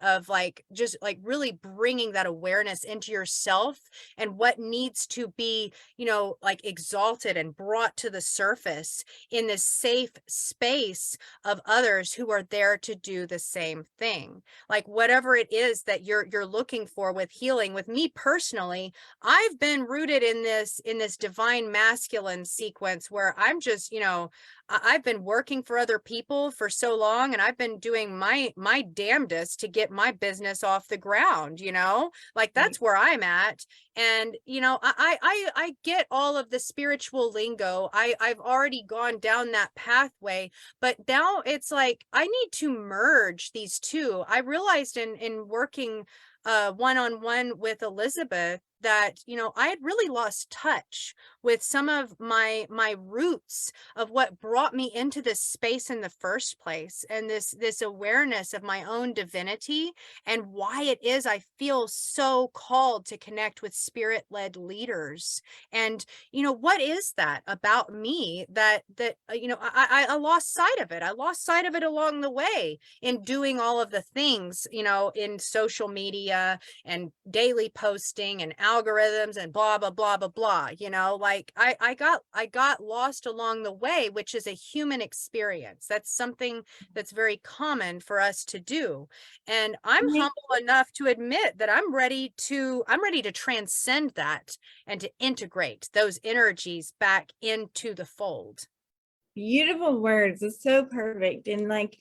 of like, just like really bringing that awareness into yourself and what needs to be, you know, like exalted and brought to the surface in this safe space of others who are there to do the same thing. Like, whatever it is that you're looking for with healing. With me personally, I've been rooted in this divine masculine sequence where I'm just, you know, I've been working for other people for so long, and I've been doing my damnedest to get my business off the ground, you know, like that's where I'm at. And, you know, I get all of the spiritual lingo. I've already gone down that pathway, but now it's like, I need to merge these two. I realized in working one-on-one with Elizabeth that, you know, I had really lost touch with some of my roots of what brought me into this space in the first place, and this awareness of my own divinity and why it is I feel so called to connect with spirit-led leaders. And, you know, what is that about me that you know, I lost sight of it. I lost sight of it along the way in doing all of the things, you know, in social media and daily posting and algorithms and blah blah blah blah blah, you know, like I got lost along the way, which is a human experience. That's something that's very common for us to do. And I'm humble enough to admit that I'm ready to transcend that and to integrate those energies back into the fold. Beautiful words. It's so perfect. And like,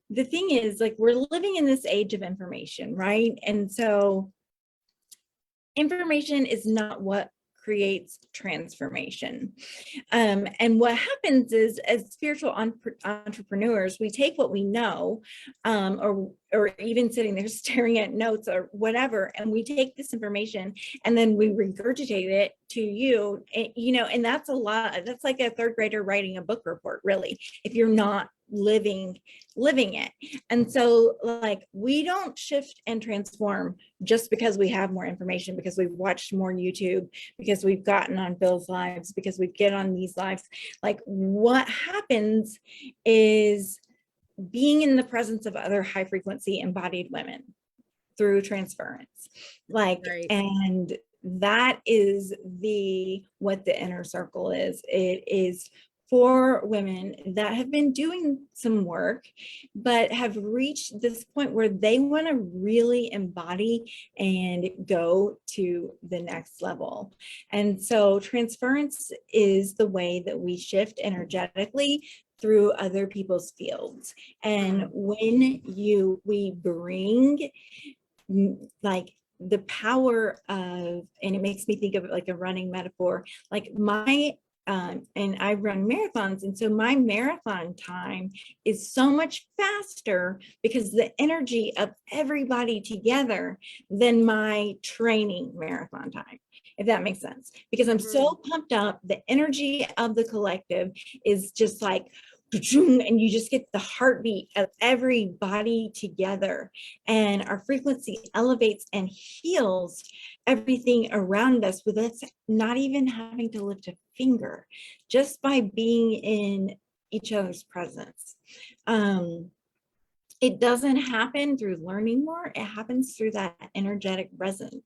the thing is, like, we're living in this age of information, right? And so information is not what creates transformation. And what happens is, as spiritual entrepreneurs, we take what we know, or even sitting there staring at notes or whatever, and we take this information and then we regurgitate it to you, you know, and that's a lot. That's like a third grader writing a book report, really, if you're not living it. And so, like, we don't shift and transform just because we have more information, because we've watched more YouTube, because we've gotten on Bill's lives, because we get on these lives. Like, what happens is being in the presence of other high frequency embodied women through transference, like, Right. and that is what the inner circle is. It is for women that have been doing some work, but have reached this point where they want to really embody and go to the next level. And so transference is the way that we shift energetically through other people's fields. And when we bring like the power of, and it makes me think of it like a running metaphor, like and I run marathons. And so my marathon time is so much faster because the energy of everybody together than my training marathon time, if that makes sense. Because I'm so pumped up, the energy of the collective is just like, and you just get the heartbeat of everybody together, and our frequency elevates and heals everything around us with us not even having to lift a finger, just by being in each other's presence. It doesn't happen through learning more, it happens through that energetic resonance.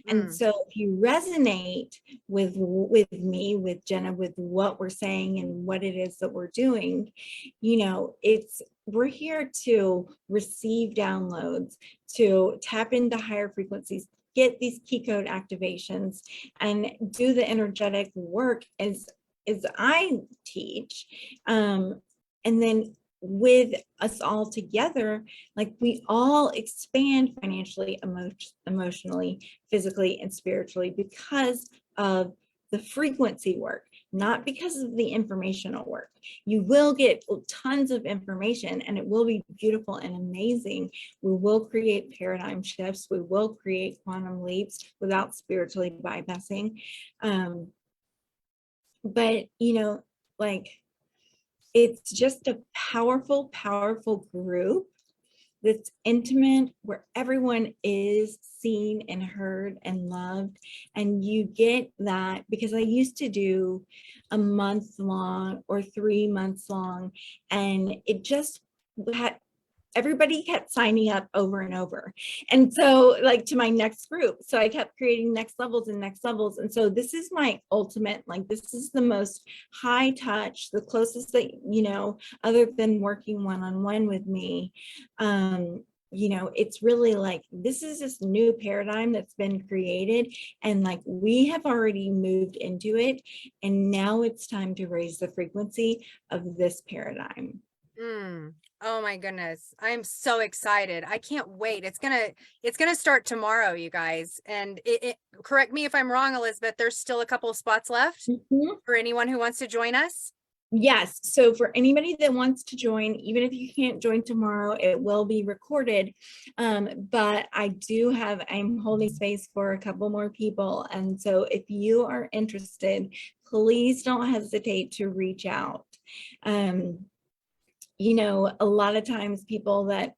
And so if you resonate with me, with Jenna, with what we're saying and what it is that we're doing, we're here to receive downloads, to tap into higher frequencies, get these key code activations, and do the energetic work as I teach. And then with us all together, like we all expand financially, emotionally, physically, and spiritually because of the frequency work, not because of the informational work. You will get tons of information and it will be beautiful and amazing. We will create paradigm shifts. We will create quantum leaps without spiritually bypassing. But, like, it's just a powerful, powerful group that's intimate, where everyone is seen and heard and loved. And you get that because I used to do a month long or 3 months long, and it just had, everybody kept signing up over and over. And so like to my next group, so I kept creating next levels and next levels. And so this is my ultimate, like, this is the most high touch, the closest that, other than working one-on-one with me. It's really like, this is this new paradigm that's been created, and like we have already moved into it. And now it's time to raise the frequency of this paradigm. Oh my goodness. I'm so excited. I can't wait. It's gonna start tomorrow, you guys. And correct me if I'm wrong, Elizabeth, there's still a couple of spots left for anyone who wants to join us. Yes. So for anybody that wants to join, even if you can't join tomorrow, it will be recorded. But I'm holding space for a couple more people. And so if you are interested, please don't hesitate to reach out. A lot of times people that,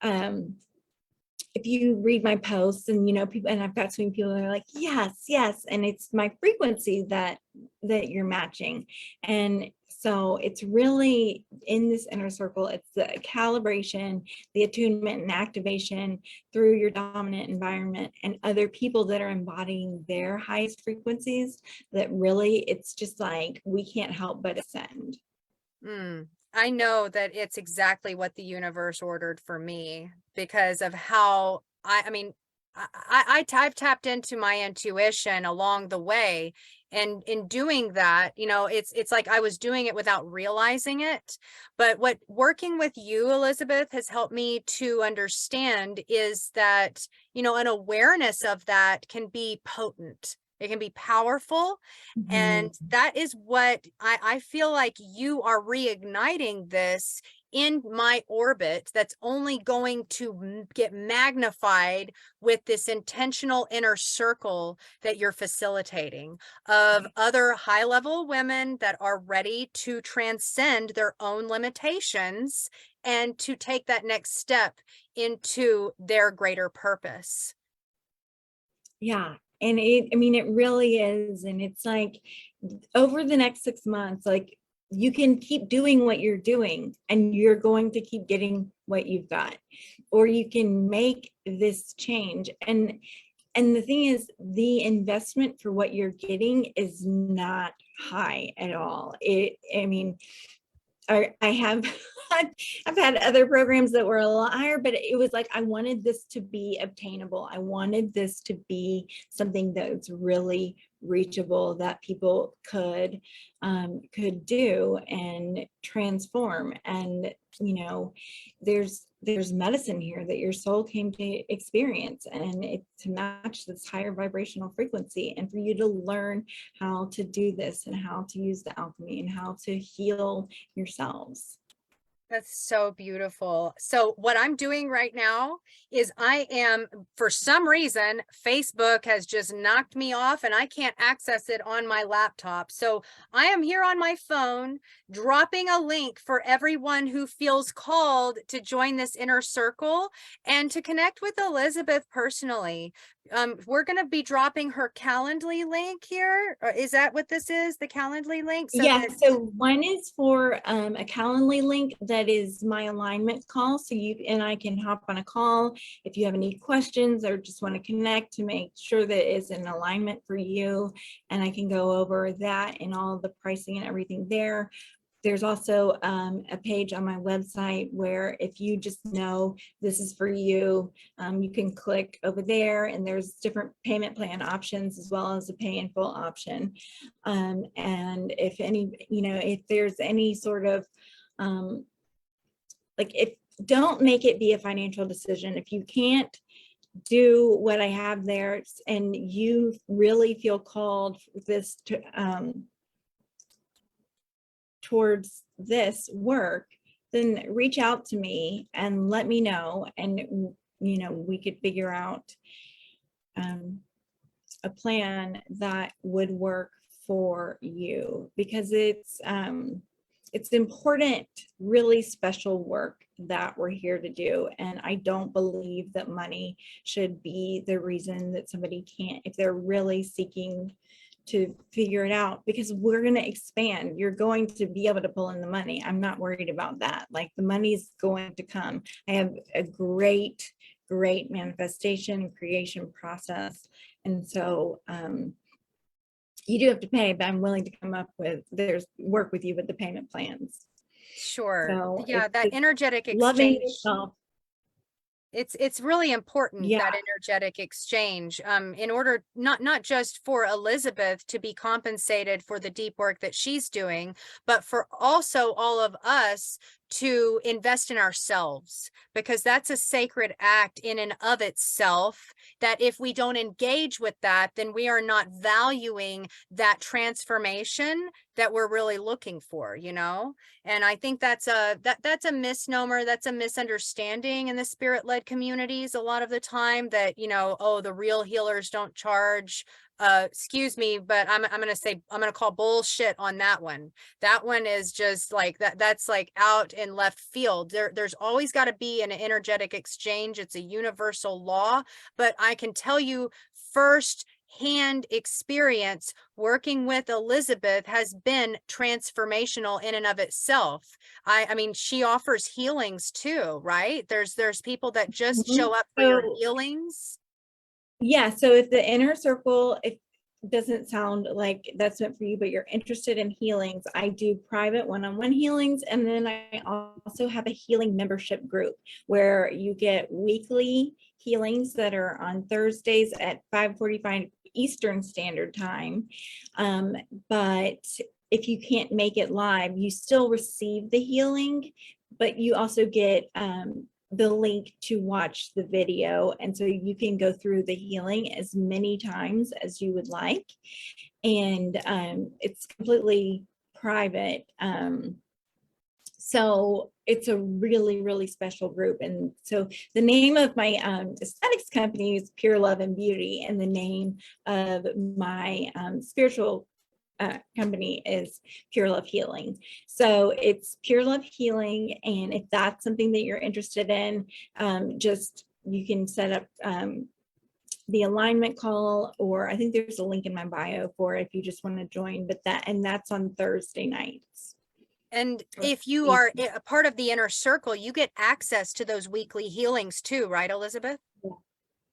if you read my posts and, people, and I've got so many people that are like, yes. And it's my frequency that you're matching. And so it's really in this inner circle, it's the calibration, the attunement and activation through your dominant environment and other people that are embodying their highest frequencies, that really, it's just like, we can't help but ascend. I know that it's exactly what the universe ordered for me because of how I've tapped into my intuition along the way. And in doing that, it's like I was doing it without realizing it. But what working with you, Elizabeth, has helped me to understand is that, an awareness of that can be potent. It can be powerful. And that is what I feel like you are reigniting this in my orbit, that's only going to get magnified with this intentional inner circle that you're facilitating of other high-level women that are ready to transcend their own limitations and to take that next step into their greater purpose. Yeah. And it really is. And it's like, over the next 6 months, like, you can keep doing what you're doing and you're going to keep getting what you've got, or you can make this change. And And the thing is, the investment for what you're getting is not high at all. I mean, I have I've had other programs that were a lot higher, but it was like I wanted this to be obtainable. I wanted this to be something that's really reachable, that people could do and transform. And there's medicine here that your soul came to experience, and it's to match this higher vibrational frequency, and for you to learn how to do this and how to use the alchemy and how to heal yourselves. That's so beautiful. So what I'm doing right now is for some reason, Facebook has just knocked me off and I can't access it on my laptop. So I am here on my phone, dropping a link for everyone who feels called to join this inner circle and to connect with Elizabeth personally. We're going to be dropping her Calendly link here. Is that what this is? The Calendly link? So one is for a Calendly link that is my alignment call. So you and I can hop on a call if you have any questions or just want to connect to make sure that it's in alignment for you. And I can go over that and all the pricing and everything there. There's also a page on my website where if you just know this is for you, you can click over there, and there's different payment plan options as well as a pay in full option. And if there's any sort of don't make it be a financial decision. If you can't do what I have there and you really feel called for this towards this work, then reach out to me and let me know, and we could figure out a plan that would work for you, because it's important, really special work that we're here to do. And I don't believe that money should be the reason that somebody can't, if they're really seeking to figure it out, because we're going to expand. You're going to be able to pull in the money. I'm not worried about that. Like, the money's going to come. I have a great manifestation and creation process. And so you do have to pay, but I'm willing to come up with, work with you with the payment plans. Sure. So Yeah, that energetic loving exchange. yourself. It's really important, Yeah. that energetic exchange, in order not just for Elizabeth to be compensated for the deep work that she's doing, but for also all of us to invest in ourselves, because that's a sacred act in and of itself, that if we don't engage with that, then we are not valuing that transformation that we're really looking for, And I think that's a misnomer, that's a misunderstanding in the spirit-led communities a lot of the time, that oh, the real healers don't charge. Excuse me, but I'm gonna call bullshit on that one. That one is just like that's like out in left field. There's always got to be an energetic exchange. It's a universal law. But I can tell you, first hand experience working with Elizabeth has been transformational in and of itself. I mean, she offers healings too, right? There's people that just show up for your healings. Yeah, so if the inner circle, it doesn't sound like that's meant for you, but you're interested in healings, I do private one-on-one healings, and then I also have a healing membership group where you get weekly healings that are on Thursdays at 5:45 Eastern Standard Time. But if you can't make it live, you still receive the healing, but you also get the link to watch the video, and so you can go through the healing as many times as you would like, and it's completely private. So it's a really special group. And so the name of my aesthetics company is Pure Love and Beauty, and the name of my spiritual company is Pure Love Healing. So it's Pure Love Healing, and if that's something that you're interested in, just you can set up the alignment call, or I think there's a link in my bio for it if you just want to join. But that's on Thursday nights. And if you are a part of the inner circle, you get access to those weekly healings too, right, Elizabeth? Yeah.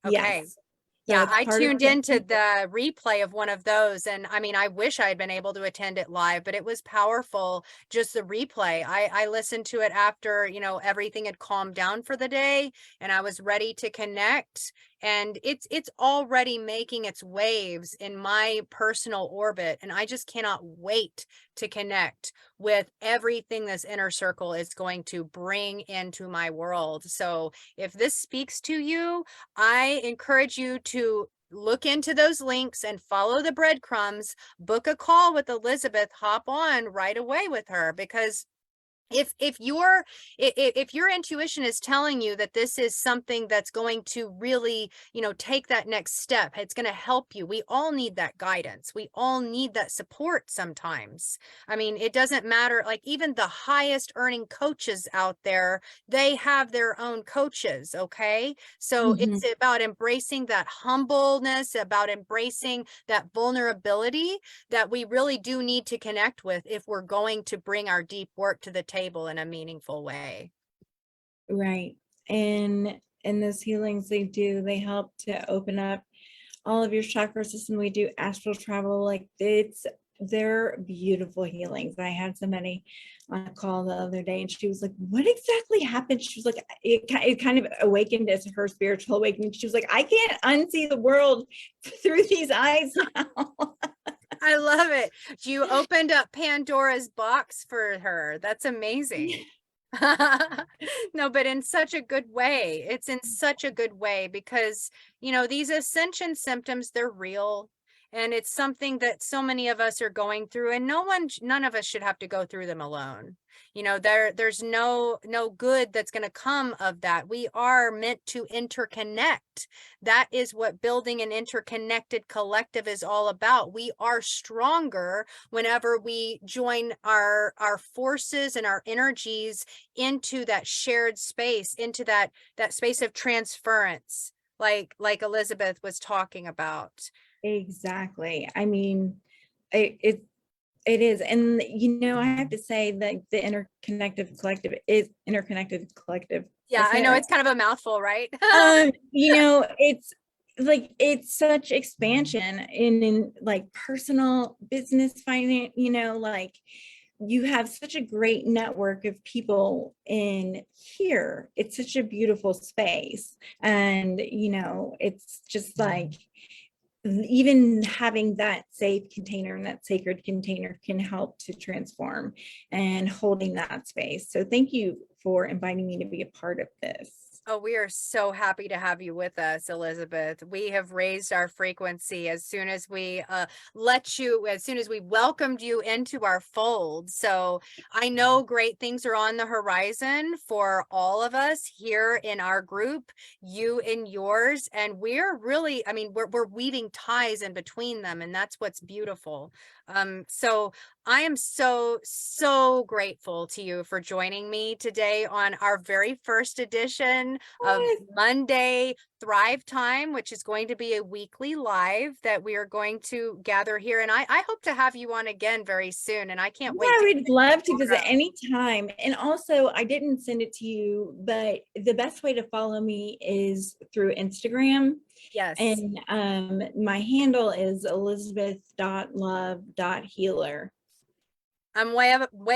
Okay. Yes. So Yeah, it's I part of tuned into the replay of one of those, and I mean, I wish I had been able to attend it live, but it was powerful, just the replay. I listened to it after, you know, everything had calmed down for the day and I was ready to connect, and it's already making its waves in my personal orbit, and I just cannot wait to connect with everything this inner circle is going to bring into my world. So, if this speaks to you, I encourage you to look into those links and follow the breadcrumbs, book a call with Elizabeth, hop on right away with her, because if your intuition is telling you that this is something that's going to really, you know, take that next step, it's going to help you. We all need that guidance. We all need that support sometimes. I mean, it doesn't matter, like even the highest earning coaches out there, they have their own coaches, okay? So Mhm. it's about embracing that humbleness, about embracing that vulnerability that we really do need to connect with if we're going to bring our deep work to the table in a meaningful way. Right. And those healings they help to open up all of your chakra system. We do astral travel, like they're beautiful healings. I had somebody on a call the other day and she was like, what exactly happened? She was like, it kind of awakened as her spiritual awakening. She was like, I can't unsee the world through these eyes now. I love it. You opened up Pandora's box for her. That's amazing. No, but in such a good way. It's in such a good way because, you know, these ascension symptoms, they're real. And it's something that so many of us are going through, and none of us should have to go through them alone. You know, there's no good that's going to come of that. We are meant to interconnect. That is what building an interconnected collective is all about. We are stronger whenever we join our forces and our energies into that shared space, into that space of transference, like Elizabeth was talking about. Exactly. I mean, it it is. And I have to say that the interconnected collective. Did I Yeah, say I that know right? it's kind of a mouthful, right? It's like it's such expansion in like personal business finance, like you have such a great network of people in here. It's such a beautiful space. And it's just like even having that safe container and that sacred container can help to transform and holding that space. So thank you for inviting me to be a part of this. Oh, we are so happy to have you with us, Elizabeth. We have raised our frequency as soon as we as soon as we welcomed you into our fold. So I know great things are on the horizon for all of us here in our group, you and yours. And we're really, I mean, we're weaving ties in between them, and that's what's beautiful. So I am so grateful to you for joining me today on our very first edition of Yes. Monday Thrive Time, which is going to be a weekly live that we are going to gather here. And I hope to have you on again very soon. And I can't Yeah, wait I to would connect love to visit tomorrow. anytime. And also, I didn't send it to you, but the best way to follow me is through Instagram. Yes. And my handle is elizabeth.love.healer. I'm way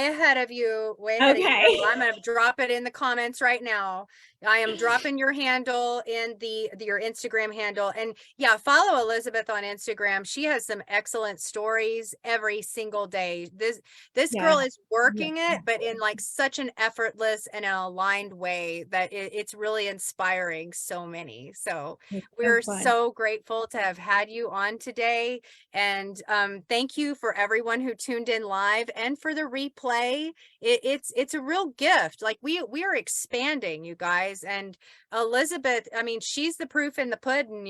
ahead of you, way ahead of you. So Okay. I'm gonna drop it in the comments right now. I am dropping your handle in your Instagram handle. And yeah, follow Elizabeth on Instagram. She has some excellent stories every single day. This girl Yes. is working it, but in like such an effortless and an aligned way that it's really inspiring so many. So It's so we're fun. so grateful to have had you on today. And thank you for everyone who tuned in live and for the replay. It's a real gift. Like we are expanding, you guys. And Elizabeth, I mean, she's the proof in the pudding,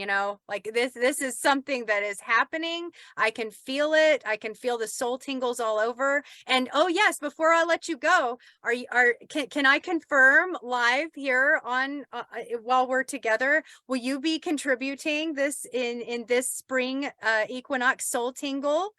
like this is something that is happening. I can feel it. I can feel the soul tingles all over. And oh yes, before I let you go, can I confirm live here on while we're together? Will you be contributing this in this spring equinox soul tingle?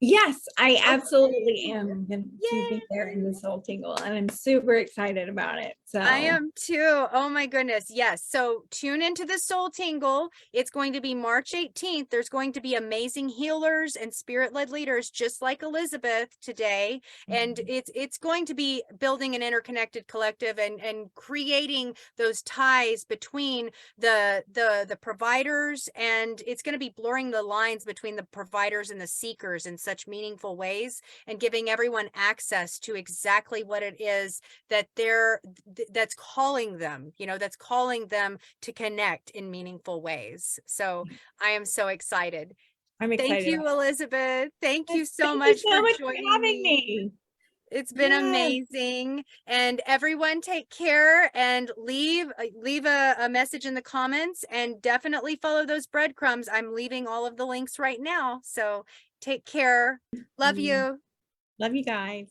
Yes, I absolutely Okay. am going to be there in Yay. the Soul Tingle, and I'm super excited about it. I So, am too. Oh my goodness. Yes. So tune into the Soul Tingle. It's going to be March 18th. There's going to be amazing healers and spirit-led leaders just like Elizabeth today. And it's going to be building an interconnected collective and creating those ties between the providers, and it's going to be blurring the lines between the providers and the seekers in such meaningful ways, and giving everyone access to exactly what it is that that's calling them, that's calling them to connect in meaningful ways. So I am so excited. I'm Thank excited about you, Elizabeth. Thank it. you so Thank you much for so much for joining having me. me. It's been Yes. amazing. And everyone take care, and leave a message in the comments, and definitely follow those breadcrumbs. I'm leaving all of the links right now. So take care. Love you. Love you guys.